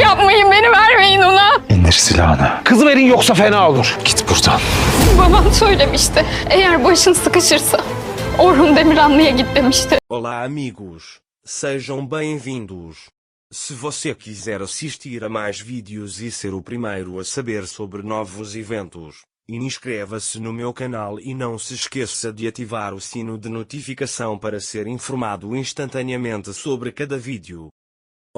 Yapmayın, beni vermeyin ona. İndir silahını. Kızı verin yoksa fena olur. Git buradan. Babam söylemişti. Eğer başın sıkışırsa Orhun Demirhanlı'ya git demişti. Olá amigos, sejam bem-vindos. Se você quiser assistir a mais vídeos e ser o primeiro a saber sobre novos eventos, inscreva-se no meu canal e não se esqueça de ativar o sino de notificação para ser informado instantaneamente sobre cada vídeo.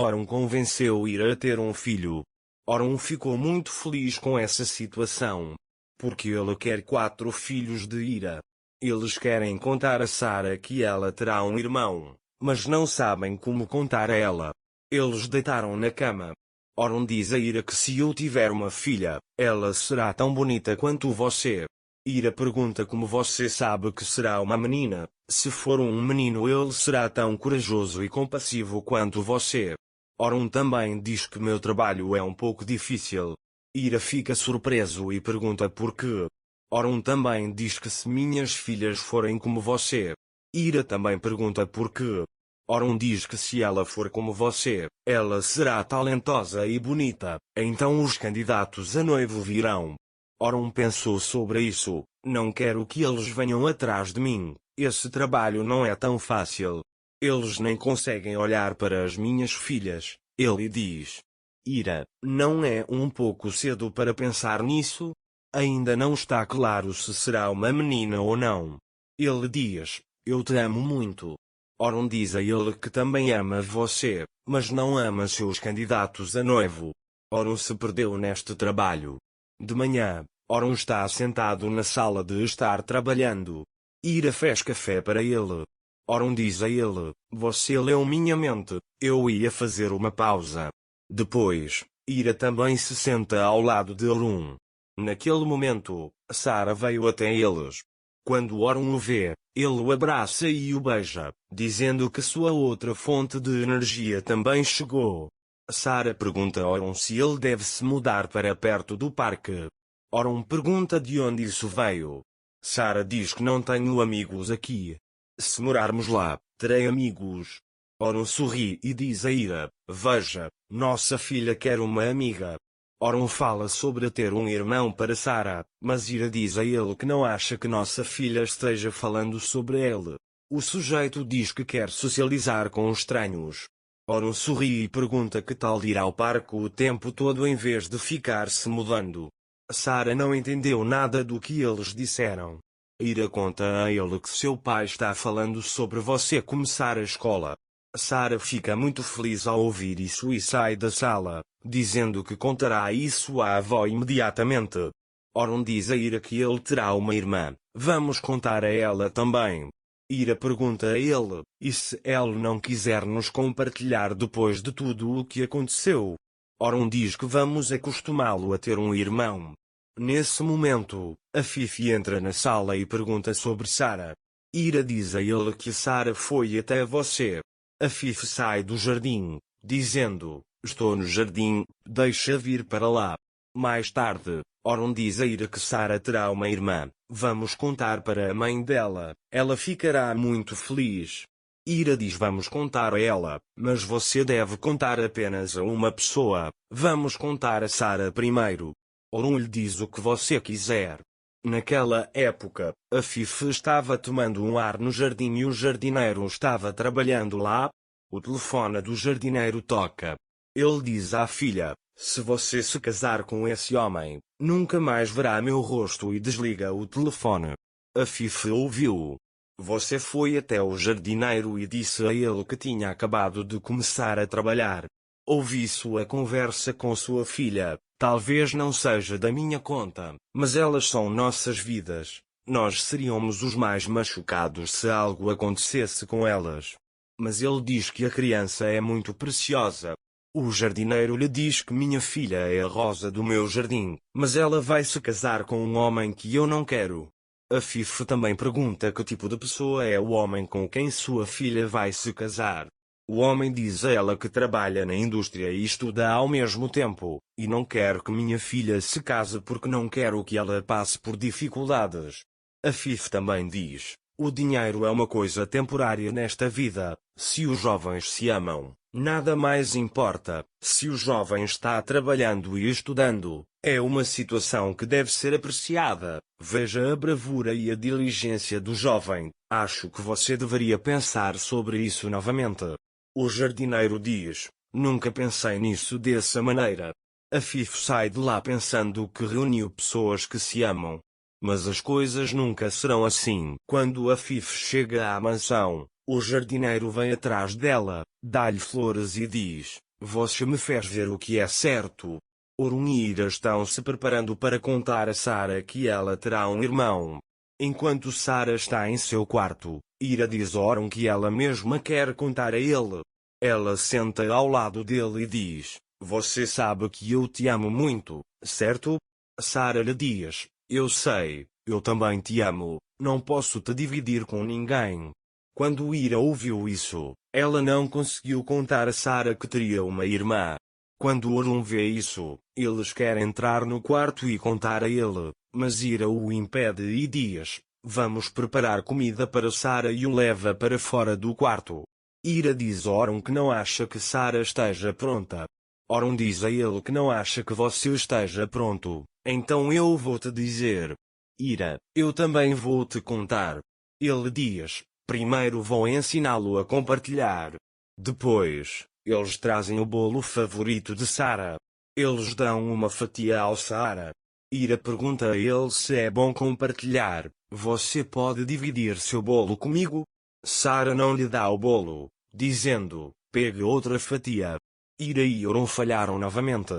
Orhun convenceu Ira a ter um filho. Orhun ficou muito feliz com essa situação, porque ele quer 4 filhos de Ira. Eles querem contar a Sara que ela terá um irmão, mas não sabem como contar a ela. Eles deitaram na cama. Orhun diz a Ira que se eu tiver uma filha, ela será tão bonita quanto você. Ira pergunta como você sabe que será uma menina. Se for um menino ele será tão corajoso e compassivo quanto você. Orhun também diz que meu trabalho é um pouco difícil. Ira fica surpreso e pergunta por quê. Orhun também diz que se minhas filhas forem como você. Ira também pergunta por quê. Orhun diz que se ela for como você, ela será talentosa e bonita, então os candidatos a noivo virão. Orhun pensou sobre isso, não quero que eles venham atrás de mim, esse trabalho não é tão fácil. Eles nem conseguem olhar para as minhas filhas, ele diz. Ira, não é um pouco cedo para pensar nisso? Ainda não está claro se será uma menina ou não. Ele diz, eu te amo muito. Orhun diz a ele que também ama você, mas não ama seus candidatos a noivo. Orhun se perdeu neste trabalho. De manhã, Orhun está sentado na sala de estar trabalhando. Ira fez café para ele. Orhun diz a ele, você leu minha mente, eu ia fazer uma pausa. Depois, Ira também se senta ao lado de Orhun. Naquele momento, Sara veio até eles. Quando Orhun o vê, ele o abraça e o beija, dizendo que sua outra fonte de energia também chegou. Sara pergunta a Orhun se ele deve se mudar para perto do parque. Orhun pergunta de onde isso veio. Sara diz que não tenho amigos aqui. Se morarmos lá, terei amigos. Orhun sorri e diz a Ira, veja, nossa filha quer uma amiga. Orhun fala sobre ter um irmão para Sara, mas Ira diz a ele que não acha que nossa filha esteja falando sobre ele. O sujeito diz que quer socializar com estranhos. Orhun sorri e pergunta que tal ir ao parque o tempo todo em vez de ficar se mudando. Sara não entendeu nada do que eles disseram. Ira conta a ele que seu pai está falando sobre você começar a escola. Sara fica muito feliz ao ouvir isso e sai da sala, dizendo que contará isso à avó imediatamente. Orhun diz a Ira que ele terá uma irmã, vamos contar a ela também. Ira pergunta a ele, e se ela não quiser nos compartilhar depois de tudo o que aconteceu? Orhun diz que vamos acostumá-lo a ter um irmão. Nesse momento, a Fifi entra na sala e pergunta sobre Sara. Ira diz a ele que Sara foi até você. A Fifi sai do jardim, dizendo, estou no jardim, deixa vir para lá. Mais tarde, Orhun diz a Ira que Sara terá uma irmã, vamos contar para a mãe dela, ela ficará muito feliz. Ira diz vamos contar a ela, mas você deve contar apenas a uma pessoa, vamos contar a Sara primeiro. Orhun lhe diz o que você quiser. Naquela época, a Fifi estava tomando um ar no jardim e o jardineiro estava trabalhando lá. O telefone do jardineiro toca. Ele diz à filha, se você se casar com esse homem, nunca mais verá meu rosto e desliga o telefone. A Fifi ouviu. Você foi até o jardineiro e disse a ele que tinha acabado de começar a trabalhar. Ouvi sua conversa com sua filha. Talvez não seja da minha conta, mas elas são nossas vidas. Nós seríamos os mais machucados se algo acontecesse com elas. Mas ele diz que a criança é muito preciosa. O jardineiro lhe diz que minha filha é a rosa do meu jardim, mas ela vai se casar com um homem que eu não quero. A Fifi também pergunta que tipo de pessoa é o homem com quem sua filha vai se casar. O homem diz a ela que trabalha na indústria e estuda ao mesmo tempo, e não quero que minha filha se case porque não quero que ela passe por dificuldades. A Fifi também diz, o dinheiro é uma coisa temporária nesta vida, se os jovens se amam, Nada mais importa. Se o jovem está trabalhando e estudando, é uma situação que deve ser apreciada. Veja a bravura e a diligência do jovem. Acho que você deveria pensar sobre isso novamente. O jardineiro diz: nunca pensei nisso dessa maneira. A Fifo sai de lá pensando que reuniu pessoas que se amam. Mas as coisas nunca serão assim. Quando a Fifo chega à mansão, o jardineiro vem atrás dela, dá-lhe flores e diz: você me fez ver o que é certo. Orun e Ira estão se preparando para contar a Sara que ela terá um irmão. Enquanto Sara está em seu quarto, Ira diz a Orun que ela mesma quer contar a ele. Ela senta ao lado dele e diz: você sabe que eu te amo muito, certo? Sara lhe diz: eu sei, eu também te amo, não posso te dividir com ninguém. Quando Ira ouviu isso, ela não conseguiu contar a Sara que teria uma irmã. Quando Orun vê isso, eles querem entrar no quarto e contar a ele, mas Ira o impede e diz: vamos preparar comida para Sara e o leva para fora do quarto. Ira diz a Orun que não acha que Sara esteja pronta. Orun diz a ele que não acha que você esteja pronto, então eu vou te dizer. Ira, eu também vou te contar. Ele diz: primeiro vou ensiná-lo a compartilhar. Depois, eles trazem o bolo favorito de Sara. Eles dão uma fatia ao Sara. Ira pergunta a ele se é bom compartilhar. Você pode dividir seu bolo comigo? Sara não lhe dá o bolo, dizendo: pegue outra fatia. Ira e Orun falharam novamente.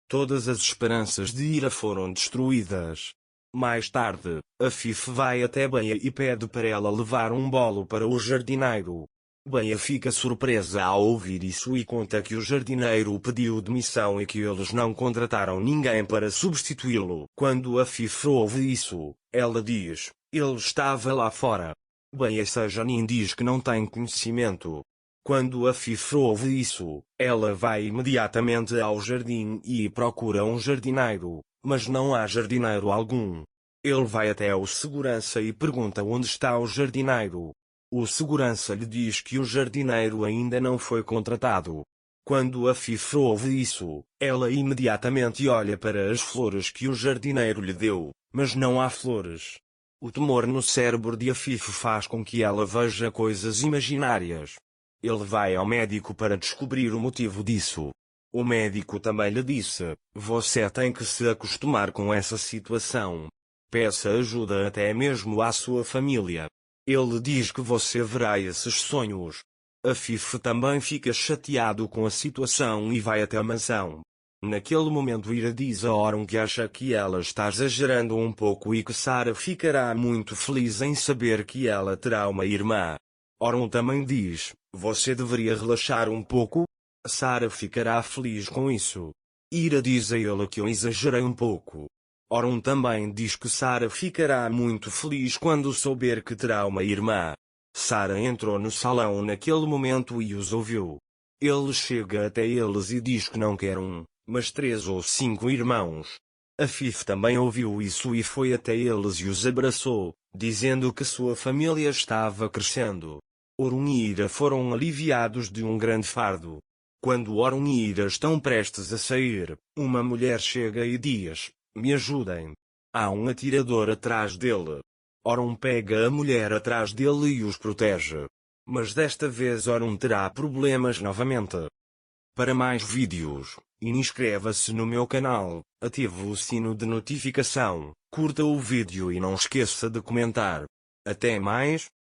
Todas as esperanças de Ira foram destruídas. Mais tarde, a Fifo vai até Beia e pede para ela levar um bolo para o jardineiro. Beia fica surpresa ao ouvir isso e conta que o jardineiro pediu demissão e que eles não contrataram ninguém para substituí-lo. Quando a Fifo ouve isso, ela diz: ele estava lá fora. Beia Sejanin diz que não tem conhecimento. Quando a Fifo ouve isso, ela vai imediatamente ao jardim e procura um jardineiro, mas não há jardineiro algum. Ele vai até o segurança e pergunta onde está o jardineiro. O segurança lhe diz que o jardineiro ainda não foi contratado. Quando a Fifo ouve isso, ela imediatamente olha para as flores que o jardineiro lhe deu, mas não há flores. O tumor no cérebro de a Fifo faz com que ela veja coisas imaginárias. Ele vai ao médico para descobrir o motivo disso. O médico também lhe disse: você tem que se acostumar com essa situação. Peça ajuda até mesmo à sua família. Ele diz que você verá esses sonhos. A Fifo também fica chateado com a situação e vai até a mansão. Naquele momento Ira diz a Orun que acha que ela está exagerando um pouco e que Sara ficará muito feliz em saber que ela terá uma irmã. Orun também diz: você deveria relaxar um pouco? Sara ficará feliz com isso. Ira diz a ele que eu exagerei um pouco. Orun também diz que Sara ficará muito feliz quando souber que terá uma irmã. Sara entrou no salão naquele momento e os ouviu. Ele chega até eles e diz que não quer um, mas 3 ou 5 irmãos. A Fifo também ouviu isso e foi até eles e os abraçou, dizendo que sua família estava crescendo. Orun e Ira foram aliviados de um grande fardo. Quando Orun e Ira estão prestes a sair, uma mulher chega e diz: me ajudem. Há um atirador atrás dele. Orun pega a mulher atrás dele e os protege. Mas desta vez Orun terá problemas novamente. Para mais vídeos, inscreva-se no meu canal, ative o sino de notificação, curta o vídeo e não esqueça de comentar. Até mais.